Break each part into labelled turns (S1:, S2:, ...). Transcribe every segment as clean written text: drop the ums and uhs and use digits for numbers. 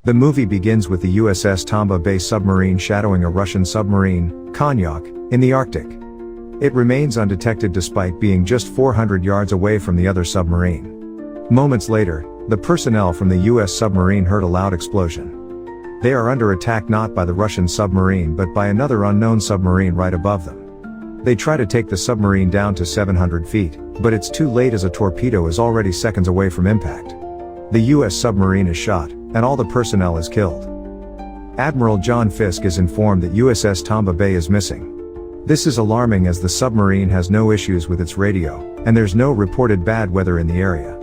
S1: The movie begins with the USS Tomba Bay submarine shadowing a Russian submarine, Konyak, in the Arctic. It remains undetected despite being just 400 yards away from the other submarine. Moments later, the personnel from the US submarine heard a loud explosion. They are under attack not by the Russian submarine but by another unknown submarine right above them. They try to take the submarine down to 700 feet, but it's too late as a torpedo is already seconds away from impact. The US submarine is shot, and all the personnel is killed. Admiral John Fiske is informed that USS Tomba Bay is missing. This is alarming as the submarine has no issues with its radio, and there's no reported bad weather in the area.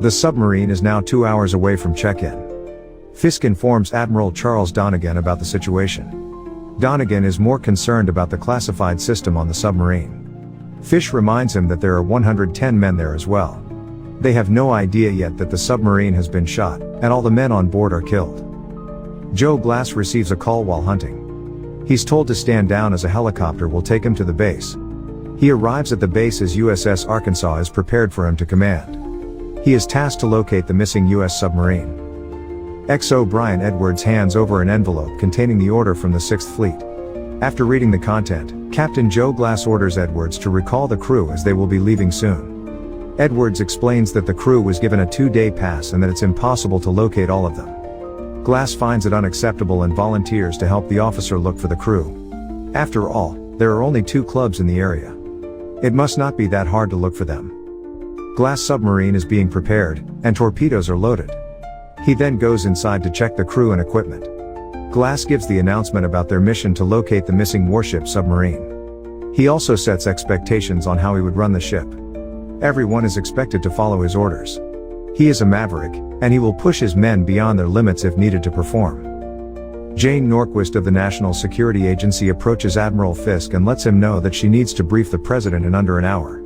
S1: The submarine is now 2 hours away from check-in. Fiske informs Admiral Charles Donegan about the situation. Donegan is more concerned about the classified system on the submarine. Fiske reminds him that there are 110 men there as well. They have no idea yet that the submarine has been shot, and all the men on board are killed. Joe Glass receives a call while hunting. He's told to stand down as a helicopter will take him to the base. He arrives at the base as USS Arkansas is prepared for him to command. He is tasked to locate the missing US submarine. XO Brian Edwards hands over an envelope containing the order from the 6th Fleet. After reading the content, Captain Joe Glass orders Edwards to recall the crew as they will be leaving soon. Edwards explains that the crew was given a 2-day pass and that it's impossible to locate all of them. Glass finds it unacceptable and volunteers to help the officer look for the crew. After all, there are only 2 clubs in the area. It must not be that hard to look for them. Glass submarine is being prepared, and torpedoes are loaded. He then goes inside to check the crew and equipment. Glass gives the announcement about their mission to locate the missing warship submarine. He also sets expectations on how he would run the ship. Everyone is expected to follow his orders. He is a maverick, and he will push his men beyond their limits if needed to perform. Jane Norquist of the National Security Agency approaches Admiral Fiske and lets him know that she needs to brief the president in under an hour.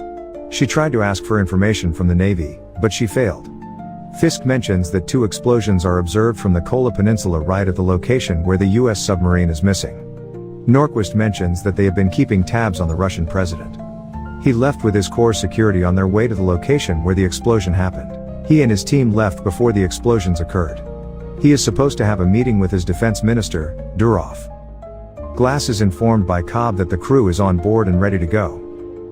S1: She tried to ask for information from the Navy, but she failed. Fiske mentions that 2 explosions are observed from the Kola Peninsula right at the location where the US submarine is missing. Norquist mentions that they have been keeping tabs on the Russian president. He left with his core security on their way to the location where the explosion happened. He and his team left before the explosions occurred. He is supposed to have a meeting with his defense minister, Durov. Glass is informed by Cobb that the crew is on board and ready to go.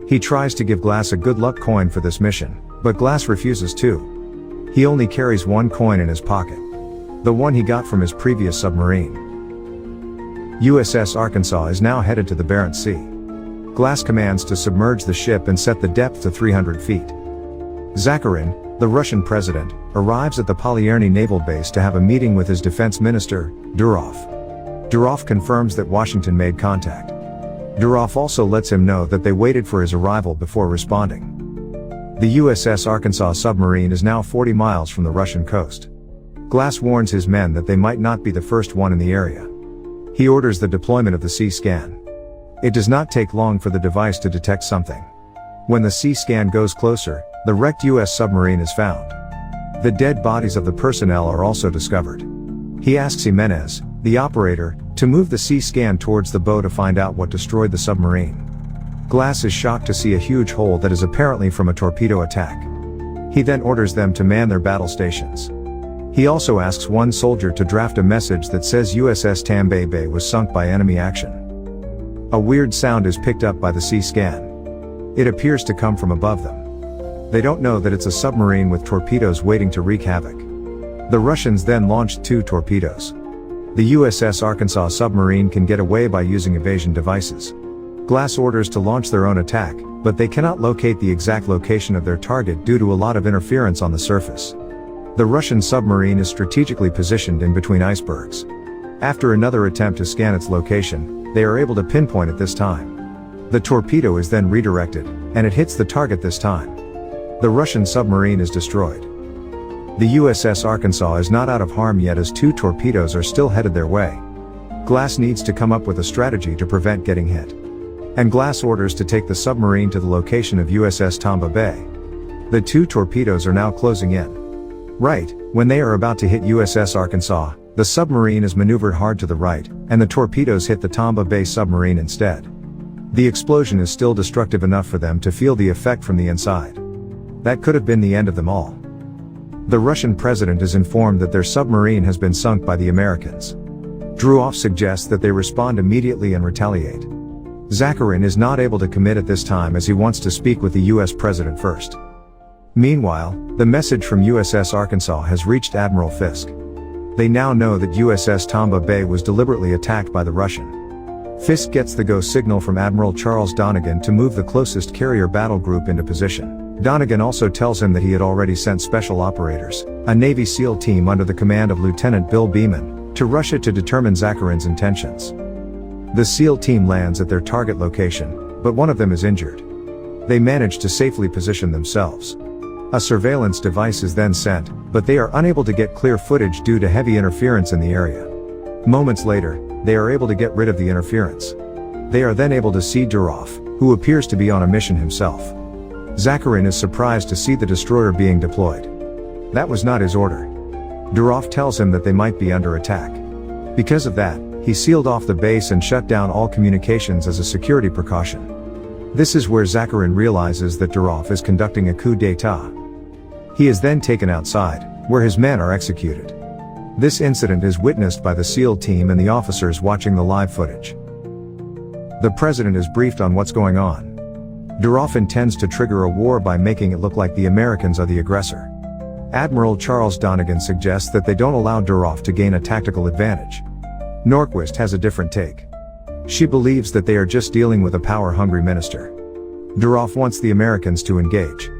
S1: He tries to give Glass a good luck coin for this mission, but Glass refuses to. He only carries 1 coin in his pocket. The one he got from his previous submarine. USS Arkansas is now headed to the Barents Sea. Glass commands to submerge the ship and set the depth to 300 feet. Zakharin, the Russian president, arrives at the Polyerny naval base to have a meeting with his defense minister, Durov. Durov confirms that Washington made contact. Durov also lets him know that they waited for his arrival before responding. The USS Arkansas submarine is now 40 miles from the Russian coast. Glass warns his men that they might not be the first one in the area. He orders the deployment of the C-scan. It does not take long for the device to detect something. When the C-scan goes closer, the wrecked US submarine is found. The dead bodies of the personnel are also discovered. He asks Jimenez, the operator, to move the C-scan towards the bow to find out what destroyed the submarine. Glass is shocked to see a huge hole that is apparently from a torpedo attack. He then orders them to man their battle stations. He also asks one soldier to draft a message that says USS Tomba Bay was sunk by enemy action. A weird sound is picked up by the C-scan. It appears to come from above them. They don't know that it's a submarine with torpedoes waiting to wreak havoc. The Russians then launched 2 torpedoes. The USS Arkansas submarine can get away by using evasion devices. Glass orders to launch their own attack, but they cannot locate the exact location of their target due to a lot of interference on the surface. The Russian submarine is strategically positioned in between icebergs. After another attempt to scan its location, they are able to pinpoint it this time. The torpedo is then redirected, and it hits the target this time. The Russian submarine is destroyed. The USS Arkansas is not out of harm yet as 2 torpedoes are still headed their way. Glass needs to come up with a strategy to prevent getting hit. And Glass orders to take the submarine to the location of USS Tomba Bay. The 2 torpedoes are now closing in. Right, when they are about to hit USS Arkansas, the submarine is maneuvered hard to the right, and the torpedoes hit the Tomba Bay submarine instead. The explosion is still destructive enough for them to feel the effect from the inside. That could have been the end of them all. The Russian president is informed that their submarine has been sunk by the Americans. Druzhov suggests that they respond immediately and retaliate. Zakharin is not able to commit at this time as he wants to speak with the US president first. Meanwhile, the message from USS Arkansas has reached Admiral Fisk. They now know that USS Tomba Bay was deliberately attacked by the Russian. Fisk gets the go signal from Admiral Charles Donegan to move the closest carrier battle group into position. Donegan also tells him that he had already sent special operators, a Navy SEAL team under the command of Lieutenant Bill Beeman, to Russia to determine Zakharin's intentions. The SEAL team lands at their target location, but one of them is injured. They manage to safely position themselves. A surveillance device is then sent, but they are unable to get clear footage due to heavy interference in the area. Moments later, they are able to get rid of the interference. They are then able to see Druzhov, who appears to be on a mission himself. Zakharin is surprised to see the destroyer being deployed. That was not his order. Druzhov tells him that they might be under attack. Because of that, he sealed off the base and shut down all communications as a security precaution. This is where Zakharin realizes that Druzhov is conducting a coup d'état. He is then taken outside, where his men are executed. This incident is witnessed by the SEAL team and the officers watching the live footage. The president is briefed on what's going on. Druzhov intends to trigger a war by making it look like the Americans are the aggressor. Admiral Charles Donegan suggests that they don't allow Druzhov to gain a tactical advantage. Norquist has a different take. She believes that they are just dealing with a power-hungry minister. Druzhov wants the Americans to engage.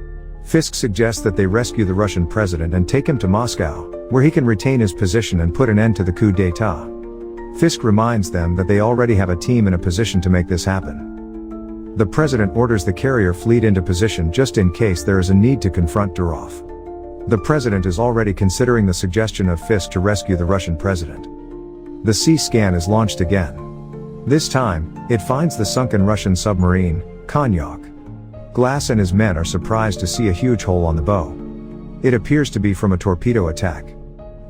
S1: Fisk suggests that they rescue the Russian president and take him to Moscow, where he can retain his position and put an end to the coup d'état. Fisk reminds them that they already have a team in a position to make this happen. The president orders the carrier fleet into position just in case there is a need to confront Druzhov. The president is already considering the suggestion of Fisk to rescue the Russian president. The sea scan is launched again. This time, it finds the sunken Russian submarine, Konyak. Glass and his men are surprised to see a huge hole on the bow. It appears to be from a torpedo attack.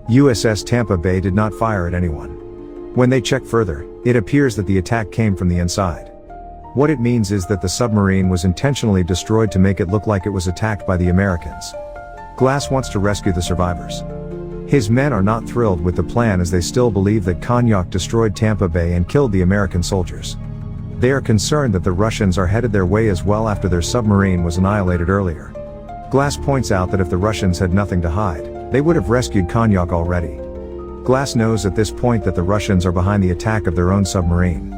S1: USS Tampa Bay did not fire at anyone. When they check further, it appears that the attack came from the inside. What it means is that the submarine was intentionally destroyed to make it look like it was attacked by the Americans. Glass wants to rescue the survivors. His men are not thrilled with the plan as they still believe that Konyak destroyed Tampa Bay and killed the American soldiers. They are concerned that the Russians are headed their way as well after their submarine was annihilated earlier. Glass points out that if the Russians had nothing to hide, they would have rescued Konyak already. Glass knows at this point that the Russians are behind the attack of their own submarine.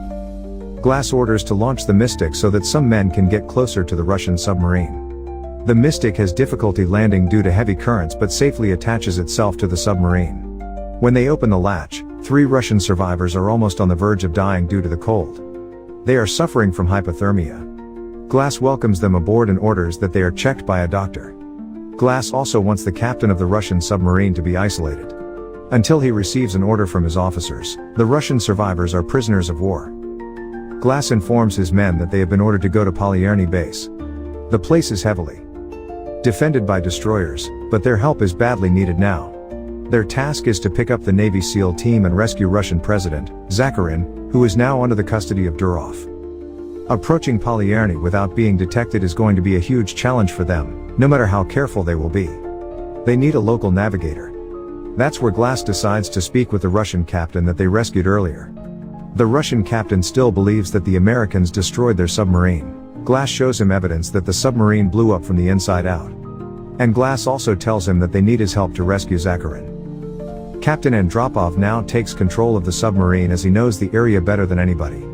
S1: Glass orders to launch the Mystic so that some men can get closer to the Russian submarine. The Mystic has difficulty landing due to heavy currents but safely attaches itself to the submarine. When they open the latch, 3 Russian survivors are almost on the verge of dying due to the cold. They are suffering from hypothermia. Glass welcomes them aboard and orders that they are checked by a doctor. Glass also wants the captain of the Russian submarine to be isolated. Until he receives an order from his officers, the Russian survivors are prisoners of war. Glass informs his men that they have been ordered to go to Polyerny base. The place is heavily defended by destroyers, but their help is badly needed now. Their task is to pick up the Navy SEAL team and rescue Russian President Zakharin, who is now under the custody of Druzhov. Approaching Polyerny without being detected is going to be a huge challenge for them, no matter how careful they will be. They need a local navigator. That's where Glass decides to speak with the Russian captain that they rescued earlier. The Russian captain still believes that the Americans destroyed their submarine. Glass shows him evidence that the submarine blew up from the inside out. And Glass also tells him that they need his help to rescue Zakharin. Captain Andropov now takes control of the submarine as he knows the area better than anybody.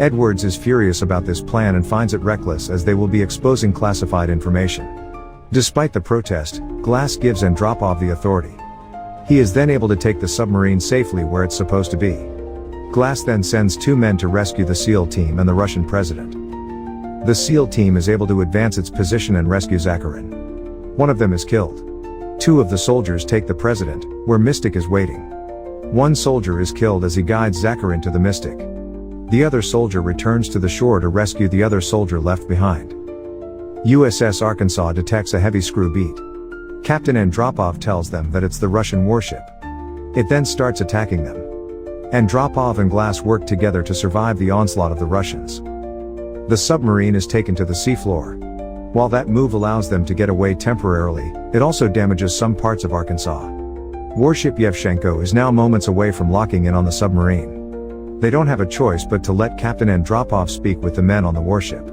S1: Edwards is furious about this plan and finds it reckless as they will be exposing classified information. Despite the protest, Glass gives Andropov the authority. He is then able to take the submarine safely where it's supposed to be. Glass then sends 2 men to rescue the SEAL team and the Russian president. The SEAL team is able to advance its position and rescue Zakharin. One of them is killed. 2 of the soldiers take the president, where Mystic is waiting. 1 soldier is killed as he guides Zakharin to the Mystic. The other soldier returns to the shore to rescue the other soldier left behind. USS Arkansas detects a heavy screw beat. Captain Andropov tells them that it's the Russian warship. It then starts attacking them. Andropov and Glass work together to survive the onslaught of the Russians. The submarine is taken to the seafloor. While that move allows them to get away temporarily, it also damages some parts of Arkansas. Warship Yevchenko is now moments away from locking in on the submarine. They don't have a choice but to let Captain Andropov speak with the men on the warship.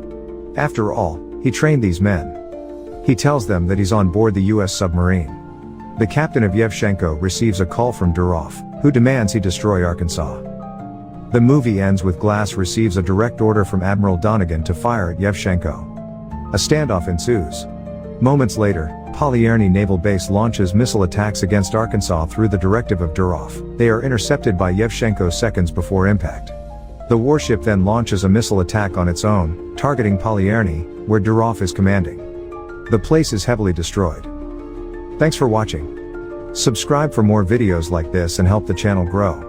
S1: After all, he trained these men. He tells them that he's on board the US submarine. The captain of Yevchenko receives a call from Durov, who demands he destroy Arkansas. The movie ends with Glass receives a direct order from Admiral Donegan to fire at Yevchenko. A standoff ensues. Moments later, Polyerny Naval Base launches missile attacks against Arkansas through the directive of Durov. They are intercepted by Yevchenko seconds before impact. The warship then launches a missile attack on its own, targeting Polyerny, where Durov is commanding. The place is heavily destroyed. Thanks for watching. Subscribe for more videos like this and help the channel grow.